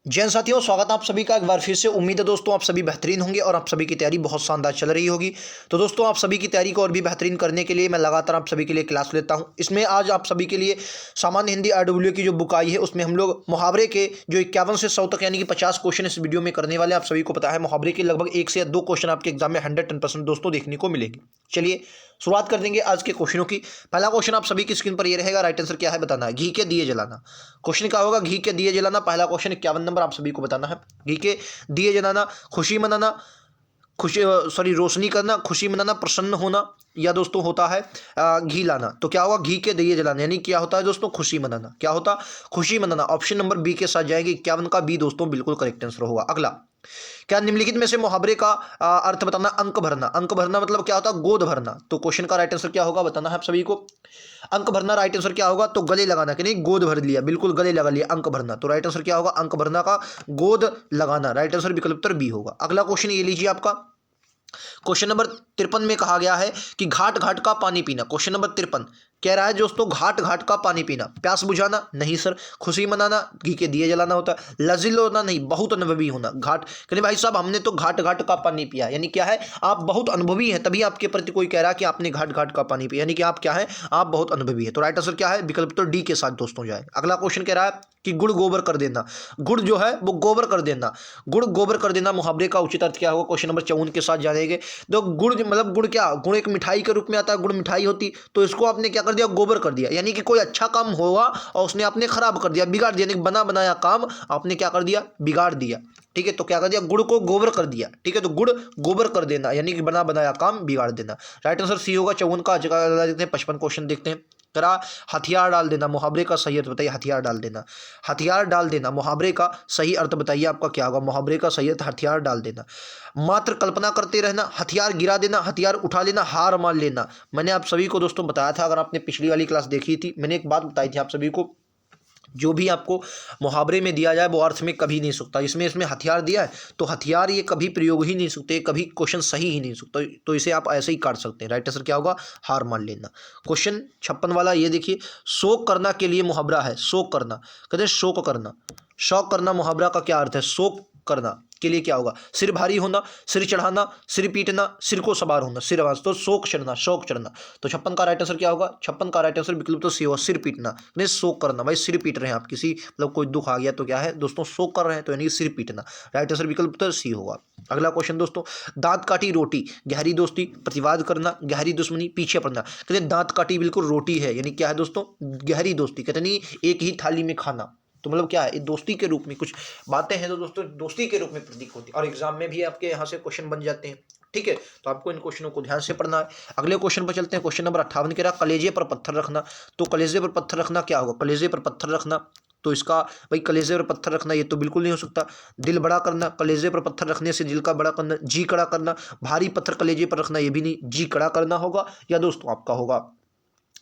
जैन साथियों, स्वागत है आप सभी का एक बार फिर से। उम्मीद है दोस्तों आप सभी बेहतरीन होंगे और आप सभी की तैयारी बहुत शानदार चल रही होगी। तो दोस्तों आप सभी की तैयारी को और भी बेहतरीन करने के लिए मैं लगातार आप सभी के लिए क्लास लेता हूं। इसमें आज आप सभी के लिए सामान्य हिंदी आरडब्ल्यू की जो बुक आई है उसमें हम लोग मुहावरे के जो 51 से 100 तक यानी कि 50 क्वेश्चन इस वीडियो में करने वाले हैं। आप सभी को पता है मुहावरे के लगभग 1 से 2 क्वेश्चन आपके एग्जाम में 110% दोस्तों देखने को मिलेंगे। चलिए शुरुआत कर देंगे आज के क्वेश्चनों की। पहला क्वेश्चन आप सभी की स्क्रीन पर ये रहेगा, राइट आंसर क्या है बताना है। घी के दिए जलाना, क्वेश्चन क्या होगा, घी के दिए जलाना। पहला क्वेश्चन 51 नंबर आप सभी को बताना है। घी के दिए जलाना, खुशी मनाना, खुशी रोशनी करना, खुशी मनाना, प्रसन्न होना, या दोस्तों होता है घी लाना। तो क्या होगा, घी के दिए जलाना यानी क्या होता है दोस्तों, खुशी मनाना। क्या होता, खुशी मनाना। ऑप्शन नंबर बी के साथ जाएंगे, 51 का बी दोस्तों बिल्कुल करेक्ट आंसर होगा। अगला, क्या निम्नलिखित में से मुहावरे का अर्थ बताना। अंक भरना, अंक भरना मतलब क्या होता है, गोद भरना। तो क्वेश्चन का राइट आंसर क्या होगा बताना है आप सभी को। अंक भरना राइट आंसर क्या होगा, तो गले लगाना, कि नहीं गोद भर लिया, बिल्कुल गले लगा लिया, अंक भरना। तो राइट आंसर क्या होगा, अंक भरना का गोद लगाना। राइट आंसर विकल्प उत्तर बी होगा। अगला क्वेश्चन ये लीजिए आपका, क्वेश्चन नंबर 53 में कहा गया है कि घाट घाट का पानी पीना। क्वेश्चन नंबर 53 कह रहा है दोस्तों, घाट घाट का पानी पीना। प्यास बुझाना नहीं सर, खुशी मनाना, घी के दिए जलाना होता है। लजील होना नहीं, बहुत अनुभवी होना। घाट कहने भाई साहब हमने तो घाट घाट का पानी पिया, यानी क्या है, आप बहुत अनुभवी हैं, तभी आपके प्रति कोई कह रहा है कि आपने घाट घाट का पानी पिया, यानी कि आप क्या है, आप बहुत अनुभवी है। तो राइट आंसर क्या है, विकल्प तो डी के साथ दोस्तों जाए। अगला क्वेश्चन कह रहा है कि गुड़ गोबर कर देना। गुड़ जो है वो गोबर कर देना, गुड़ गोबर कर देना मुहावरे का उचित अर्थ क्या होगा। क्वेश्चन नंबर 54 के साथ जानेंगे। तो गुड़ मतलब गुड़ क्या, गुड़ एक मिठाई के रूप में आता है, गुड़ मिठाई होती, तो इसको आपने क्या कर दिया, गोबर कर दिया, यानी कि कोई अच्छा काम होगा और उसने आपने खराब कर दिया, बिगाड़ दिया, यानी कि बना बनाया काम आपने क्या कर दिया, बिगाड़ दिया। ठीक है, तो क्या कर दिया, गुड़ को गोबर कर दिया। ठीक है, तो गुड़ गोबर कर देना यानी कि बना बनाया काम बिगाड़ देना। राइट आंसर सी होगा 54 का। जगह देखते हैं 55 क्वेश्चन देखते हैं। करा, हथियार डाल देना मुहावरे का सही अर्थ बताइए। हथियार डाल देना, हथियार डाल देना मुहावरे का सही अर्थ बताइए आपका क्या होगा। मुहावरे का सही अर्थ हथियार डाल देना। मात्र कल्पना करते रहना, हथियार गिरा देना, हथियार उठा लेना, हार मान लेना। मैंने आप सभी को दोस्तों बताया था, अगर आपने पिछली वाली क्लास देखी थी, मैंने एक बात बताई थी आप सभी को, जो भी आपको मुहावरे में दिया जाए वो अर्थ में कभी नहीं सकता। इसमें इसमें हथियार दिया है तो हथियार ये कभी प्रयोग ही नहीं सकते, कभी क्वेश्चन सही ही नहीं सकता, तो इसे आप ऐसे ही काट सकते हैं। राइट आंसर क्या होगा, हार मान लेना। क्वेश्चन 56 वाला ये देखिए, शोक करना के लिए मुहावरा है। शोक करना कहते हैं शोक करना, शौक करना मुहावरा का क्या अर्थ है, शोक करना के लिए क्या होगा, सिर भारी होना, सिर चढ़ाना, सिर पीटना, सिर को सवार होना, सिर आवाज, तो शोक चढ़ना, शौक चढ़ना। तो 56 का राइट आंसर क्या होगा, 56 का राइट आंसर विकल्प तो सी होगा, सिर पीटना। नहीं शोक करना, भाई सिर पीट रहे हैं आप, किसी मतलब कोई दुख आ गया तो क्या है दोस्तों, शोक कर रहे हैं, तो यानी सिर पीटना। राइट आंसर विकल्प तो सी होगा। अगला क्वेश्चन दोस्तों, दांत काटी रोटी, गहरी दोस्ती, प्रतिवाद करना, गहरी दुश्मनी, पीछे पड़ना। कहते हैं दांत काटी बिल्कुल रोटी है, यानी क्या है दोस्तों, गहरी दोस्ती। कहते नहीं एक ही थाली में खाना, तो मतलब क्या है, दोस्ती के रूप में कुछ बातें हैं तो दोस्तों दोस्ती के रूप में प्रतीक होती है, और एग्जाम में भी आपके यहाँ से क्वेश्चन बन जाते हैं। ठीक है, तो आपको इन क्वेश्चनों को ध्यान से पढ़ना है। अगले क्वेश्चन पर चलते हैं। क्वेश्चन नंबर 58 के रहा, कलेजे पर पत्थर रखना। तो कलेजे पर पत्थर रखना क्या होगा, कलेजे पर पत्थर रखना, तो इसका भाई कलेजे पर पत्थर रखना ये तो बिल्कुल नहीं हो सकता। दिल बड़ा करना, कलेजे पर पत्थर रखने से दिल का बड़ा करना। जी कड़ा करना, भारी पत्थर कलेजे पर रखना, ये भी नहीं, जी कड़ा करना होगा या दोस्तों आपका होगा।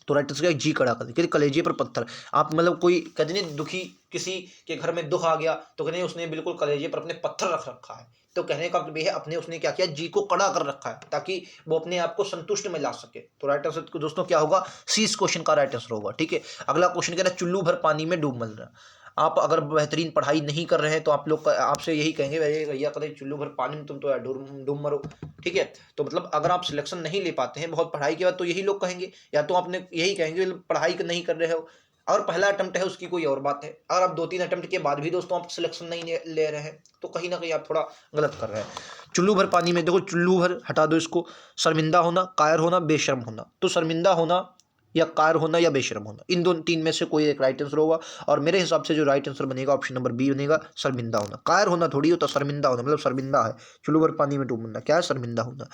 तो राइट आंसर जी कड़ा कर, क्योंकि कलेजे पर पत्थर, आप मतलब कोई कहते नहीं दुखी, किसी के घर में दुख आ गया तो कहते उसने बिल्कुल कलेजे पर अपने पत्थर रख रखा है, तो कहने का मतलब ये है अपने उसने क्या किया, जी को कड़ा कर रखा है ताकि वो अपने आप को संतुष्ट में ला सके। तो राइट आंसर दोस्तों क्या होगा, सी इस क्वेश्चन का राइट आंसर होगा। ठीक है, अगला क्वेश्चन कह रहा है चुल्लू भर पानी में डूब मरना। आप अगर बेहतरीन पढ़ाई नहीं कर रहे हैं तो आप लोग आपसे यही कहेंगे भैया करें चुल्लू भर पानी में तुम तो यार डूब मरो। ठीक है, तो मतलब अगर आप सिलेक्शन नहीं ले पाते हैं बहुत पढ़ाई के बाद तो यही लोग कहेंगे, या तो आपने यही कहेंगे पढ़ाई नहीं कर रहे हो, और पहला अटेम्प्ट है उसकी कोई और बात है। अगर आप 2-3 अटेम्प्ट के बाद भी दोस्तों आप सिलेक्शन नहीं ले रहे हैं तो कहीं ना कहीं आप थोड़ा गलत कर रहे हैं। चुल्लू भर पानी में देखो, चुल्लू भर हटा दो इसको, शर्मिंदा होना, कायर होना, बेशर्म होना। तो शर्मिंदा होना या कायर होना या बेशर्म होना, इन दोनों तीन में से कोई एक राइट आंसर होगा, और मेरे हिसाब से जो राइट आंसर बनेगा ऑप्शन नंबर बी बनेगा, शर्मिंदा होना। कायर होना थोड़ी होता, शर्मिंदा होना मतलब शर्मिंदा है, चुल्लू भर पानी में डूबना क्या है, शर्मिंदा होना।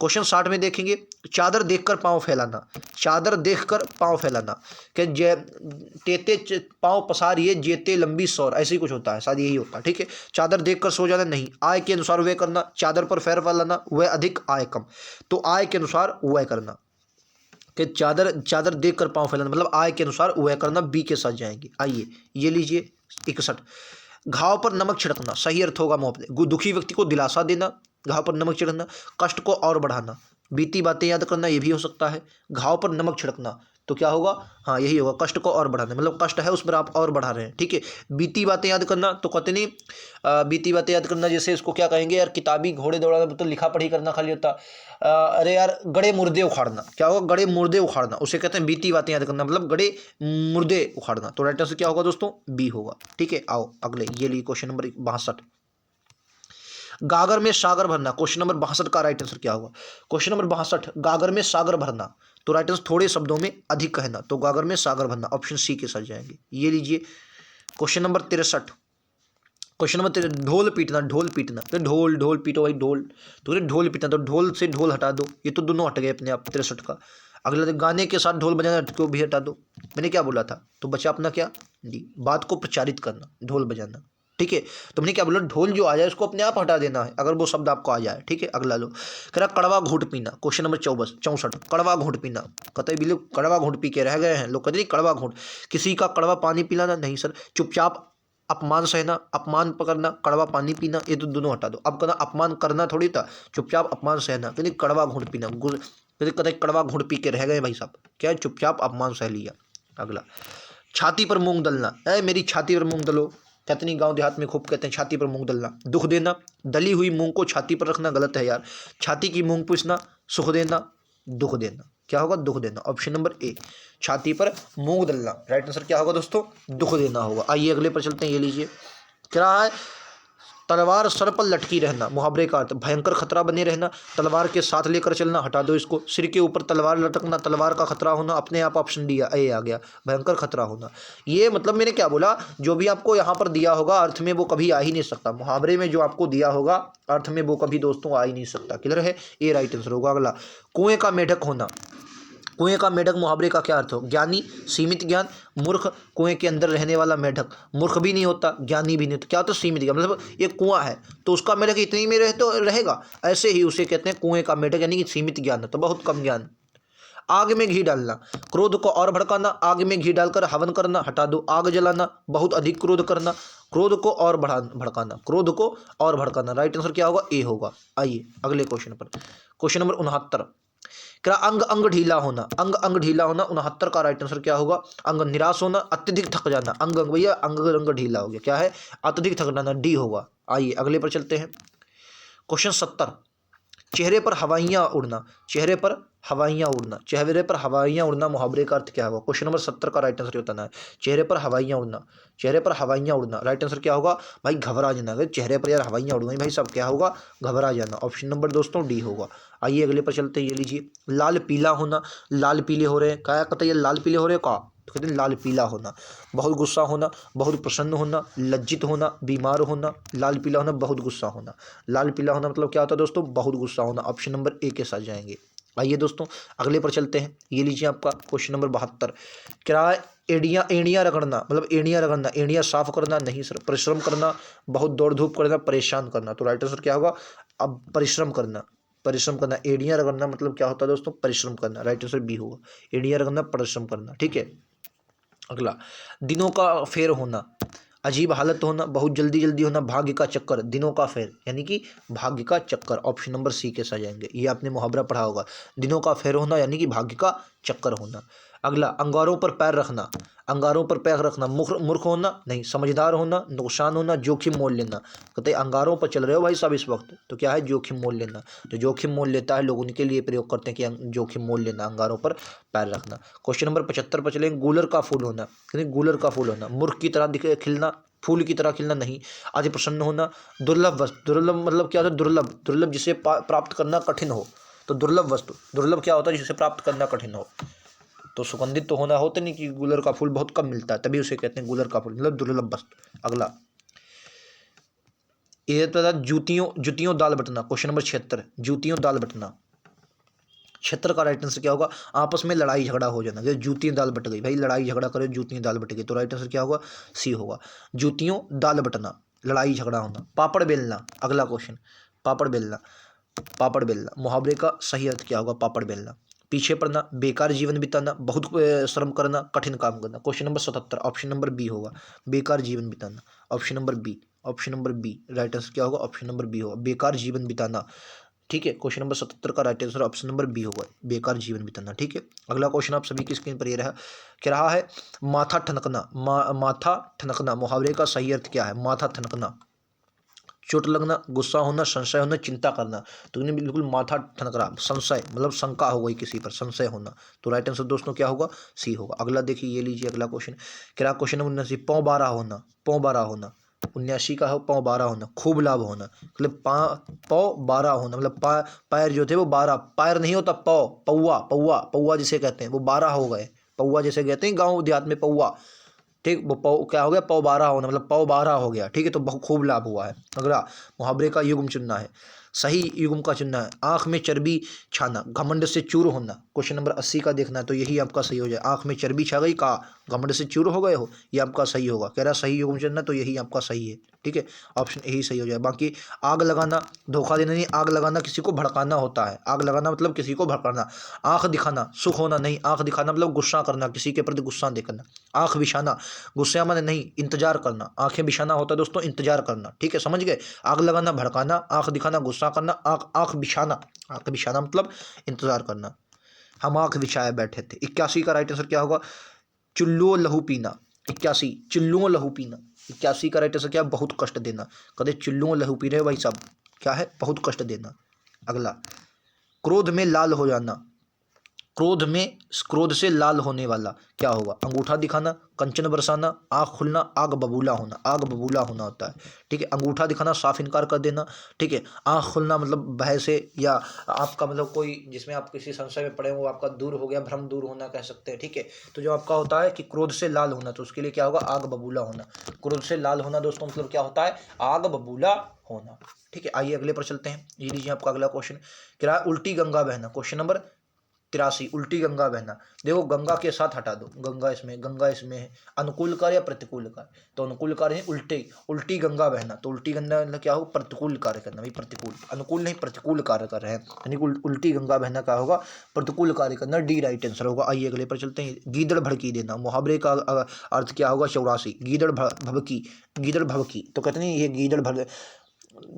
क्वेश्चन 60 में देखेंगे, चादर देखकर पांव फैलाना। चादर देखकर पांव फैलाना कि तेते पांव पसारिए जेते लंबी सौर, ऐसे ही कुछ होता है, शायद यही होता है। ठीक है, चादर देखकर सो जाना नहीं, आय के अनुसार वह करना, चादर पर पैर फैलाना, वह अधिक आय कम। तो आय के अनुसार वह करना कि चादर चादर देख कर पाँव फैलाना मतलब आय के अनुसार वह करना, बी के साथ जाएंगे। आइए ये लीजिए 61, घाव पर नमक छिड़कना, सही अर्थ होगा मुहावरे, दुखी व्यक्ति को दिलासा देना, घाव पर नमक छिड़कना, कष्ट को और बढ़ाना, बीती बातें याद करना, ये भी हो सकता है। घाव पर नमक छिड़कना तो क्या होगा, हाँ यही होगा, कष्ट को और बढ़ाना, मतलब कष्ट है उस पर आप और बढ़ा रहे हैं। ठीक है, बीती बातें याद करना तो कहते नहीं, बीती बातें याद करना जैसे इसको क्या कहेंगे यार, किताबी घोड़े दौड़ाना तो लिखा पढ़ी करना खाली होता। अरे यार गड़े मुर्दे उखाड़ना, क्या होगा, गड़े मुर्दे उखाड़ना, उसे कहते हैं बीती बातें याद करना, मतलब गड़े मुर्दे उखाड़ना। तो राइट आंसर क्या होगा दोस्तों, बी होगा। ठीक है, आओ अगले ये लिए क्वेश्चन नंबर 62, गागर में सागर भरना। क्वेश्चन नंबर 62 का राइट आंसर क्या होगा, क्वेश्चन नंबर 62, गागर में सागर भरना। तो राइट आंसर थोड़े शब्दों में अधिक कहना, तो गागर में सागर भरना, ऑप्शन सी के साथ जाएंगे। ये लीजिए क्वेश्चन नंबर 63, क्वेश्चन नंबर 63, ढोल पीटना, ढोल पीटना, तो ढोल ढोल पीटो भाई ढोल, तो ढोल पीटना, तो ढोल से ढोल हटा दो, ये तो दोनों हट गए अपने आप 63 का। अगला तो गाने के साथ ढोल बजाना को भी हटा दो, मैंने क्या बोला था, तो बचा अपना क्या, डी, बात को प्रचारित करना, ढोल बजाना। ठीक है, तो मैंने क्या बोला, ढोल जो आ जाए उसको अपने आप हटा देना है अगर वो शब्द आपको आ जाए। ठीक है, अगला लो, कह रहा कड़वा घूंट पीना। क्वेश्चन नंबर 64, कड़वा घूंट पीना, कहते भी लोग कड़वा घूंट पी के रह गए हैं, लोग कहते नहीं कड़वा घूंट, किसी का कड़वा पानी पिलाना नहीं सर, चुपचाप अपमान सहना, अपमान पकड़ना, कड़वा पानी पीना, ये तो दोनों हटा दो। अब कहना अपमान करना थोड़ी था, चुपचाप अपमान सहना, कहते कड़वा घूंट पीना, कहते कड़वा घूंट पी के रह गए भाई साहब, क्या है, चुपचाप अपमान सह लिया। अगला, छाती पर मूंग दलना, ऐ मेरी छाती पर मूंग दलो, कहते नहीं गांव देहात में खूब कहते हैं छाती पर मूंग दलना। दुख देना, दली हुई मूंग को छाती पर रखना गलत है यार, छाती की मूंग पूछना, सुख देना, दुख देना, क्या होगा, दुख देना, ऑप्शन नंबर ए, छाती पर मूंग दलना। राइट आंसर क्या होगा दोस्तों, दुख देना होगा। आइए अगले पर चलते हैं, ये लीजिए क्या है, तलवार सर पर लटकी रहना, मुहावरे का अर्थ भयंकर खतरा बने रहना, तलवार के साथ लेकर चलना, हटा दो इसको, सिर के ऊपर तलवार लटकना, तलवार का खतरा होना, अपने आप ऑप्शन डी ए आ गया, भयंकर खतरा होना। ये मतलब मैंने क्या बोला, जो भी आपको यहाँ पर दिया होगा अर्थ में वो कभी आ ही नहीं सकता, मुहावरे में जो आपको दिया होगा अर्थ में वो कभी दोस्तों आ ही नहीं सकता। क्लियर है, ये राइट आंसर होगा। अगला, कुएं का मेढक होना, कुएं का मेढक मुहावरे का क्या अर्थ हो, ज्ञानी, सीमित ज्ञान, मूर्ख, कुएं के अंदर रहने वाला मेढक मूर्ख भी नहीं होता, ज्ञानी भी नहीं होता, क्या होता है, सीमित ज्ञान, मतलब ये कुआं है तो उसका मेढक इतनी में रहे तो रहेगा, ऐसे ही उसे कहते हैं कुएं का मेढक, यानी कि सीमित ज्ञान है तो बहुत कम ज्ञान। आग में घी डालना, क्रोध को और भड़काना, आग में घी डालकर हवन करना, हटा दो, आग जलाना, बहुत अधिक क्रोध करना, क्रोध को और बढ़ा भड़काना, क्रोध को और भड़काना। राइट आंसर क्या होगा, ए होगा। आइए अगले क्वेश्चन पर, क्वेश्चन नंबर 69, क्या अंग अंग ढीला होना, अंग अंग ढीला होना, 69 का राइट आंसर क्या होगा, अंग निराश होना, अत्यधिक थक जाना, अंग अंग भैया अंग अंग ढीला हो गया, क्या है, अत्यधिक थक जाना, डी होगा। आइए अगले पर चलते हैं, क्वेश्चन 70, चेहरे पर हवाइयाँ उड़ना, चेहरे पर हवाइयाँ उड़ना, चेहरे पर हवाइयाँ उड़ना मुहावरे का अर्थ क्या होगा, क्वेश्चन नंबर 70 का राइट आंसर बताना है, चेहरे पर हवाइयाँ उड़ना, चेहरे पर हवाइयाँ उड़ना, राइट आंसर क्या होगा भाई, घबरा जाना, अगर चेहरे पर यार हवाइयाँ उड़ गई भाई सब क्या होगा, घबरा जाना, ऑप्शन नंबर दोस्तों डी होगा। आइए अगले पर चलते हैं, ये लीजिए लाल पीला होना, लाल पीले हो रहे हैं, क्या कहते हैं, लाल पीले हो रहे हैं का, तो कहते हैं लाल पीला होना, बहुत गुस्सा होना, बहुत प्रसन्न होना, लज्जित होना, बीमार होना, लाल पीला होना, बहुत गुस्सा होना, लाल पीला होना मतलब क्या होता है दोस्तों, बहुत गुस्सा होना, ऑप्शन नंबर ए के साथ जाएंगे। आइए दोस्तों अगले पर चलते हैं, ये लीजिए आपका क्वेश्चन नंबर 72, क्या है, एड़ियाँ एड़ियाँ रगड़ना, मतलब एड़ियाँ रगड़ना, एड़ियाँ साफ करना नहीं सर, परिश्रम करना, बहुत दौड़ धूप करना, परेशान करना, तो राइट आंसर क्या होगा, अब परिश्रम करना, परिश्रम करना, एड़ियाँ रगड़ना मतलब क्या होता है दोस्तों, परिश्रम करना, राइट आंसर बी होगा, एड़ियाँ रगड़ना परिश्रम करना। ठीक है, अगला, दिनों का फेर होना, अजीब हालत होना, बहुत जल्दी जल्दी होना, भाग्य का चक्कर, दिनों का फेर यानी कि भाग्य का चक्कर, ऑप्शन नंबर सी के साथ जाएंगे। ये आपने मुहावरा पढ़ा होगा, दिनों का फेर होना यानी कि भाग्य का चक्कर होना। अगला, अंगारों पर पैर रखना, अंगारों पर पैर रखना, मूर्ख होना नहीं, समझदार होना, नुकसान होना, जोखिम मोल लेना, कहते हैं अंगारों पर चल रहे हो भाई साहब इस वक्त, तो क्या है, जोखिम मोल लेना, तो जोखिम मोल लेता है लोग उनके लिए प्रयोग करते हैं कि जोखिम मोल लेना, अंगारों पर पैर रखना। क्वेश्चन नंबर 75 पर चलेंगे, गूलर का फूल होना, कहते गूलर का फूल होना, मूर्ख की तरह दिखे खिलना, फूल की तरह खिलना नहीं, अति प्रसन्न होना, दुर्लभ वस्तु, दुर्लभ मतलब क्या होता है, दुर्लभ, दुर्लभ जिसे प्राप्त करना कठिन हो, तो दुर्लभ वस्तु, दुर्लभ क्या होता है, जिसे प्राप्त करना कठिन हो, तो सुगंधित तो होना होता नहीं कि गुलर का फूल बहुत कम मिलता है तभी उसे कहते हैं गुलर का फूल, मतलब दुर्लभ वस्तु। अगला, ये तो जूतियों जूतियों दाल बटना, क्वेश्चन नंबर 76, जूतियों दाल बटना, 76 का राइट आंसर क्या होगा, आपस में लड़ाई झगड़ा हो जाना, जैसे जूतियां दाल बट गई भाई, लड़ाई झगड़ा करे जूतियां दाल बट गई, तो राइट आंसर क्या होगा, सी होगा, जूतियों दाल बटना, लड़ाई झगड़ा होना। पापड़ बेलना, अगला क्वेश्चन, पापड़ बेलना, पापड़ बेलना मुहावरे का सही अर्थ क्या होगा, पापड़ बेलना, पीछे पड़ना, बेकार जीवन बिताना, बहुत श्रम करना, कठिन काम करना, question number 77, option number B होगा, बेकार जीवन बिताना, option number B, option number B, right answer क्या होगा, ऑप्शन नंबर बी होगा, बेकार जीवन बिताना। ठीक है। क्वेश्चन नंबर 77 का right answer option number B होगा, बेकार जीवन बिताना। ठीक है। अगला क्वेश्चन आप सभी की स्क्रीन पर ये रहा, क्या रहा है, माथा ठनकना। माथा ठनकना मुहावरे का सही अर्थ क्या है? माथा ठनकना, चोट लगना, गुस्सा होना, संशय होना, चिंता करना। तो इन्हें बिल्कुल माथा ठनक रहा, संशय मतलब शंका हो गई किसी पर, संशय होना। तो राइट आंसर दोस्तों क्या होगा? सी होगा। अगला देखिए, ये लीजिए अगला क्वेश्चन, क्या क्वेश्चन नंबर 79, पौ बारह होना। पौ बारह होना 79 का है, पौ बारह होना, खूब लाभ होना। मतलब पौ बारह होना मतलब पैर जो थे वो 12, पैर नहीं होता, पौ, पौआ, पौआ, पौआ जिसे कहते हैं, वो 12 हो गए। पौआ जैसे कहते हैं गाँव देहात में पौआ, ठीक, वो पौ क्या हो गया? पौ 12 होना मतलब पौ 12 हो गया। ठीक है, तो बहुत खूब लाभ हुआ है। अगला मुहावरे का युग्म चुनना है, सही युग्म का चुनना है। आंख में चर्बी छाना, घमंड से चूर होना। क्वेश्चन नंबर 80 का देखना है, तो यही आपका सही हो जाए। आंख में चर्बी छा गई, का घमंड से चूर हो गए हो, ये आपका सही होगा। कह रहा सही युग्म चुनना, तो यही आपका सही है। ठीक है, ऑप्शन यही सही हो जाए। बाकी आग लगाना, धोखा देना नहीं, आग लगाना किसी को भड़काना होता है। आग लगाना मतलब किसी को भड़काना। आंख दिखाना, सुख होना नहीं, आंख दिखाना मतलब गुस्सा करना, किसी के प्रति गुस्सा दिखाना। आंख बिछाना, गुस्से में नहीं, इंतजार करना। आंखें बिछाना होता है दोस्तों इंतजार करना। ठीक है, समझ गए? आग लगाना भड़काना, आंख दिखाना गुस्सा करना, आंख बिछाना, आंख बिछाना मतलब इंतजार करना। हम आंख बिछाए बैठे थे। 81 का राइट आंसर क्या होगा? चुल्लू लहू पीना। 81 चुल्लू लहू पीना। 81 का राइट आंसर क्या? बहुत कष्ट देना। कदे चुल्लू लहू पी रहे भाई साहब, क्या है? बहुत कष्ट देना। अगला, क्रोध में लाल हो जाना। क्रोध से लाल होने वाला क्या होगा? अंगूठा दिखाना, कंचन बरसाना, आग खुलना, आग बबूला होना। आग बबूला होना होता है। ठीक है, अंगूठा दिखाना साफ इनकार कर देना। ठीक है, आग खुलना मतलब भय से, या आपका मतलब कोई जिसमें आप किसी संशय में पड़े हो, वो आपका दूर हो गया, भ्रम दूर होना कह सकते हैं। ठीक है, तो जो आपका होता है कि क्रोध से लाल होना, तो उसके लिए क्या होगा? आग बबूला होना। क्रोध से लाल होना दोस्तों मतलब क्या होता है? आग बबूला होना। ठीक है, आइए अगले पर चलते हैं। ये लीजिए आपका अगला क्वेश्चन, क्या है? उल्टी गंगा बहना। क्वेश्चन नंबर 83, उल्टी गंगा बहना। देखो गंगा के साथ हटा दो, गंगा इसमें है। अनुकूल कार्य या प्रतिकूल कार्य? तो अनुकूल कार्य है उल्टे, उल्टी गंगा बहना। तो उल्टी गंगा मतलब क्या होगा? प्रतिकूल कार्य करना भाई, प्रतिकूल, अनुकूल नहीं प्रतिकूल कार्य कर रहे हैं, यानी उल्टी गंगा बहना क्या होगा? प्रतिकूल कार्य करना। डी राइट आंसर होगा। आइए अगले पर चलते हैं। गीदड़ भड़की देना, मुहावरे का अर्थ क्या होगा? 84, गीदड़ भभकी। गीदड़ भभकी तो कहते नहीं, ये गीदड़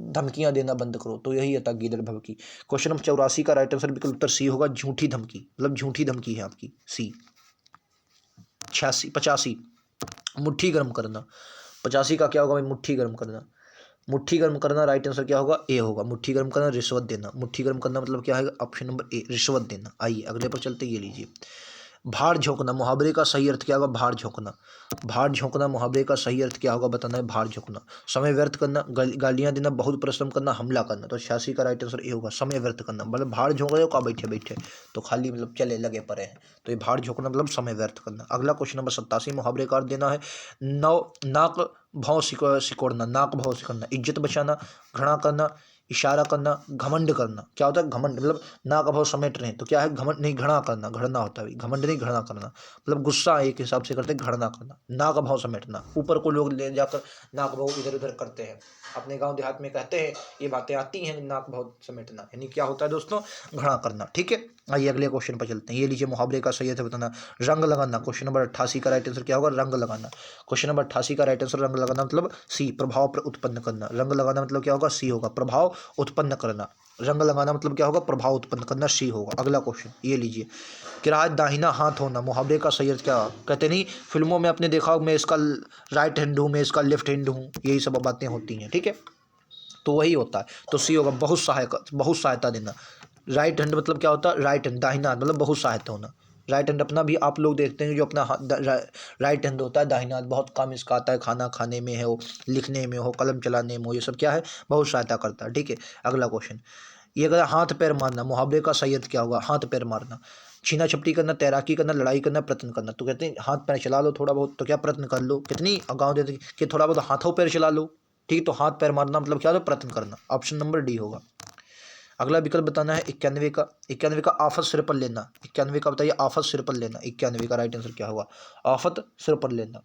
धमकियां देना बंद करो, तो यही था गीदड़ भभकी। क्वेश्चन नंबर 84 का राइट आंसर बिल्कुल उत्तर सी होगा, झूठी धमकी, मतलब झूठी धमकी है आपकी, सी। 85 मुट्ठी गर्म करना। 85 का क्या होगा भाई? मुट्ठी गर्म करना। मुट्ठी गर्म करना राइट आंसर क्या होगा? ए होगा। मुट्ठी गर्म करना, रिश्वत देना। मुट्ठी गर्म करना मतलब क्या है? ऑप्शन नंबर ए, रिश्वत देना। आइए अगले पर चलते, ये लीजिए, भाड़ झोंकना। मुहावरे का सही अर्थ क्या होगा? भाड़ झोंकना। भाड़ झोंकना मुहावरे का सही अर्थ क्या होगा? बताना है। भाड़ झोंकना, समय व्यर्थ करना, गालियां देना, बहुत परिश्रम करना, हमला करना। तो 86 का राइट आंसर ये होगा, समय व्यर्थ करना। मतलब भाड़ झोंक रहे हो का बैठे बैठे, तो खाली मतलब चले लगे पड़े हैं, तो ये भाड़ झोंकना मतलब समय व्यर्थ करना। अगला क्वेश्चन नंबर 87, मुहावरे का अर्थ देना है। नाक भाव सिकोड़ना, नाक भाव सिकोड़ना, इज्जत बचाना, घृणा करना, इशारा करना, घमंड करना। क्या होता है? घमंड मतलब नाक भाव समेट रहे हैं, तो क्या है? घमंड नहीं, घृणा करना, घृणा होता है, घमंड नहीं, घृणा करना मतलब गुस्सा एक हिसाब से करते हैं, घृणा करना। नाक भाव समेटना, ऊपर को लोग ले जाकर नाक भाव इधर उधर करते हैं, अपने गांव देहात में कहते हैं, ये बातें आती हैं, नाक भाव समेटना यानी क्या होता है दोस्तों? घृणा करना। ठीक है, आइए अगले क्वेश्चन पर चलते हैं। ये लीजिए, मुहावरे का सही है बताना। रंग लगाना। क्वेश्चन नंबर 88 का राइट आंसर क्या होगा? रंग लगाना। क्वेश्चन नंबर 88 का राइट आंसर रंग लगाना मतलब सी, प्रभाव उत्पन्न करना। रंग लगाना मतलब क्या होगा? सी होगा, प्रभाव उत्पन्न करना। रंग लगाना मतलब क्या होगा? प्रभाव उत्पन्न करना, सी होगा। अगला क्वेश्चन ये लीजिए, किराए दाहिना हाथ होना। मुहावरे का सही अर्थ क्या? कहते नहीं फिल्मों में आपने देखा मैं इसका राइट हैंड हूँ, मैं इसका लेफ्ट हैंड हूँ, यही सब बातें होती हैं। ठीक है, तो वही होता है, तो सी होगा, बहुत सहायक, बहुत सहायता देना। राइट हैंड मतलब क्या होता है? राइट हैंड, दाहिना हाथ मतलब बहुत सहायता होना। राइट हैंड अपना भी आप लोग देखते हैं, जो अपना राइट हैंड होता है, दाहिना हाथ बहुत काम इसका आता है, खाना खाने में हो, लिखने में हो, कलम चलाने में हो, ये सब क्या है? बहुत सहायता करता है। ठीक है, अगला क्वेश्चन ये अगर हाथ पैर मारना। मुहावरे का सही अर्थ क्या होगा? हाथ पैर मारना। छीना झपटी करना, तैराकी करना, लड़ाई करना, प्रयत्न करना। तो कहते हैं हाथ पैर चला लो थोड़ा बहुत, तो क्या प्रयत्न कर लो, कितनी गाँव देते कि थोड़ा बहुत हाथों पैर चला लो। ठीक, तो हाथ पैर मारना मतलब क्या होता है? प्रयत्न करना। ऑप्शन नंबर डी होगा। अगला विकल्प बताना है 91 का। 91 का आफत सिर पर लेना। 91 का बताइए, आफत सिर पर लेना। 91 का राइट आंसर क्या होगा? आफत सिर पर लेना।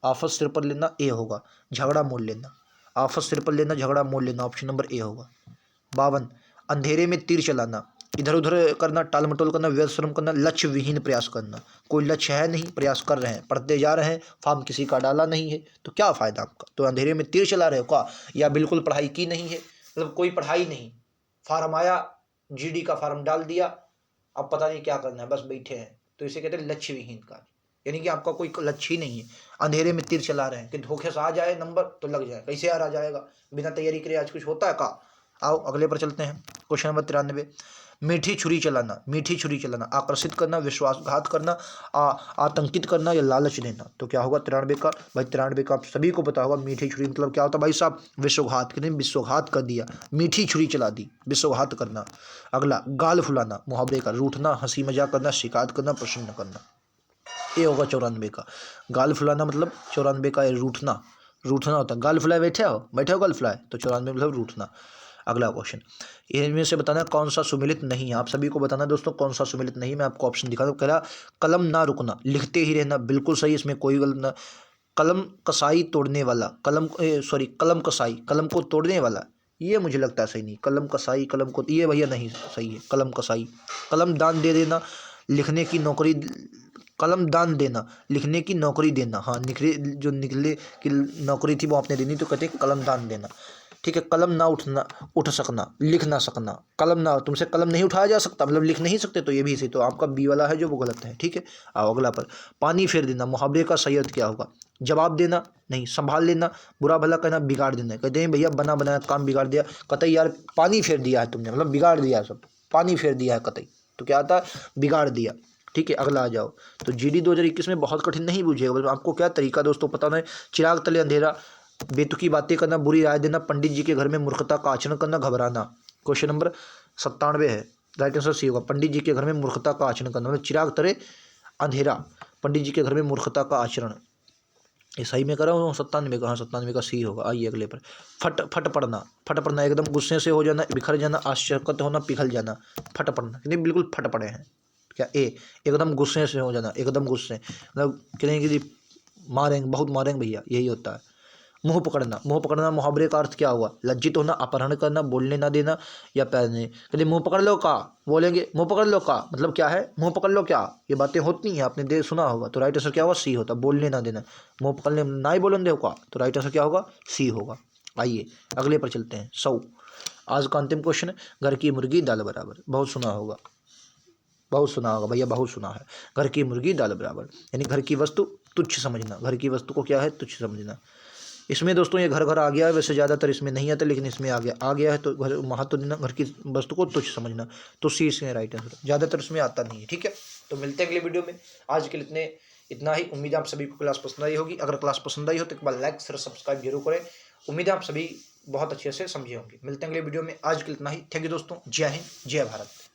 आफत सिर पर लेना ए होगा। झगड़ा मोल लेना। आफत सिर पर लेना, झगड़ा मोल लेना, ऑप्शन नंबर ए होगा। 52 अंधेरे में तीर चलाना। इधर उधर करना, टाल मटोल करना, व्यर्थ श्रम करना, लक्ष्य विहीन प्रयास करना। कोई लक्ष्य है नहीं, प्रयास कर रहे हैं, पढ़ते जा रहे हैं, फॉर्म किसी का डाला नहीं है, तो क्या फ़ायदा आपका? तो अंधेरे में तीर चला रहे हो का, या बिल्कुल पढ़ाई की नहीं है, मतलब कोई पढ़ाई नहीं, फार्म आया जीडी का फॉर्म डाल दिया, अब पता नहीं क्या करना है, बस बैठे हैं, तो इसे कहते हैं लक्ष्य विहीन कार्य। यानी कि आपका कोई लक्ष्य ही नहीं है, अंधेरे में तीर चला रहे हैं कि धोखे से आ जाए नंबर तो लग जाए, कैसे यार आ जाएगा, बिना तैयारी करे आज कुछ होता है का। आओ अगले पर चलते हैं। क्वेश्चन नंबर 93, मीठी छुरी चलाना, मीठी छुरी चलाना, आकर्षित करना, विश्वासघात करना, आतंकित करना या लालच देना। तो क्या होगा 93 का? भाई 93 का आप सभी को पता होगा, मीठी छुरी मतलब क्या होता है भाई साहब? विश्वासघात, कितने विश्वासघात कर दिया, मीठी छुरी चला दी, विश्वासघात करना। अगला गाल फुलाना, मुहावरे का, रूठना, हंसी मजाक करना, शिकायत करना, प्रश्न करना। ये होगा 94 का। गाल फुलाना मतलब 94 का रूठना, रूठना होता है, गाल फुलाए बैठे हो गाल फुलाए, तो 94 मतलब रूठना। अगला क्वेश्चन, इनमें से बताना कौन सा सुमिलित नहीं है। आप सभी को बताना दोस्तों कौन सा सुमिलित नहीं। मैं आपको ऑप्शन दिखा दूँ। कह कलम ना रुकना, लिखते ही रहना, बिल्कुल सही, इसमें कोई गलत ना। कलम कसाई तोड़ने वाला, कलम कसाई, कलम को तोड़ने वाला, ये मुझे लगता है सही नहीं। कलम कसाई, कलम को, ये भैया नहीं सही है। कलम कसाई, कलम दान दे देना, लिखने की नौकरी, कलम दान देना, लिखने की नौकरी देना। हाँ, निकले की नौकरी थी वो आपने देनी, तो कहते हैं कलम दान देना। ठीक है, कलम ना उठ सकना, लिख ना सकना, कलम ना, तुमसे कलम नहीं उठाया जा सकता मतलब लिख नहीं सकते, तो ये भी सही, तो आपका बी वाला है जो वो गलत है। ठीक है, आओ अगला पर। पानी फेर देना, मुहावरे का सही अर्थ क्या होगा? जवाब देना नहीं, संभाल लेना, बुरा भला कहना, बिगाड़ देना। कहते हैं भैया बना बनाया काम बिगाड़ दिया, कतई यार पानी फेर दिया है तुमने, मतलब बिगाड़ दिया सब, पानी फेर दिया है कतई, तो क्या आता है? बिगाड़ दिया। ठीक है, अगला आ जाओ। तो जीडी 2021 में बहुत कठिन नहीं पूछेगा, बस आपको क्या तरीका दोस्तों पता नहीं। चिराग तले अंधेरा, बेतुकी बातें करना, बुरी राय देना, पंडित जी के घर में मूर्खता का आचरण करना, घबराना। क्वेश्चन नंबर 97 है, राइट आंसर सी होगा। पंडित जी के घर में मूर्खता का आचरण करना, मतलब चिराग तले अंधेरा, पंडित जी के घर में मूर्खता का आचरण। ये सही में कर रहा हूँ 97 का? हाँ 97 का सी होगा। आइए अगले पर। फट पड़ना, फट पड़ना एकदम गुस्से से हो जाना, बिखर जाना, आश्चर्यचकित होना, पिघल जाना। फट पड़ना नहीं, बिल्कुल फट पड़े हैं। क्या? ए, एकदम गुस्से से हो जाना, एकदम गुस्से, मतलब कहेंगे कि मारेंगे, बहुत मारेंगे भैया, यही होता है। मुंह पकड़ना, मुंह पकड़ना मुहावरे का अर्थ क्या हुआ? लज्जित होना, अपहरण करना, बोलने ना देना या पैरने। कहते मुंह पकड़ लो का, बोलेंगे मुंह पकड़ लो का मतलब क्या है? मुंह पकड़ लो क्या, ये बातें होती हैं, आपने दे सुना होगा, तो राइट आंसर क्या होगा? सी होता, बोलने ना देना। मुंह पकड़ने ना ही बोलन दो का, तो राइट आंसर क्या होगा? सी होगा। आइए अगले पर चलते हैं। 100, आज का अंतिम क्वेश्चन है। घर की मुर्गी दाल बराबर, बहुत सुना होगा, बहुत सुना होगा भैया, बहुत सुना है। घर की मुर्गी दाल बराबर, यानी घर की वस्तु तुच्छ समझना, घर की वस्तु को क्या है? तुच्छ समझना। इसमें दोस्तों ये घर घर आ गया है, वैसे ज़्यादातर इसमें नहीं आता, लेकिन इसमें आ गया है, तो घर महत्व देना, घर की वस्तु को तुच्छ समझना, तो सी इसमें राइट आंसर। ज़्यादातर इसमें आता नहीं है। ठीक है, तो मिलते हैं अगले वीडियो में। आज के लिए इतना ही। उम्मीद है आप सभी को क्लास पसंद आई होगी। अगर क्लास पसंद आई हो तो एक बार लाइक शेयर सब्सक्राइब जरूर करें। उम्मीद है आप सभी बहुत अच्छे से समझे होंगे। मिलते हैं अगले वीडियो में। आज के लिए इतना ही। थैंक यू दोस्तों। जय हिंद, जय भारत।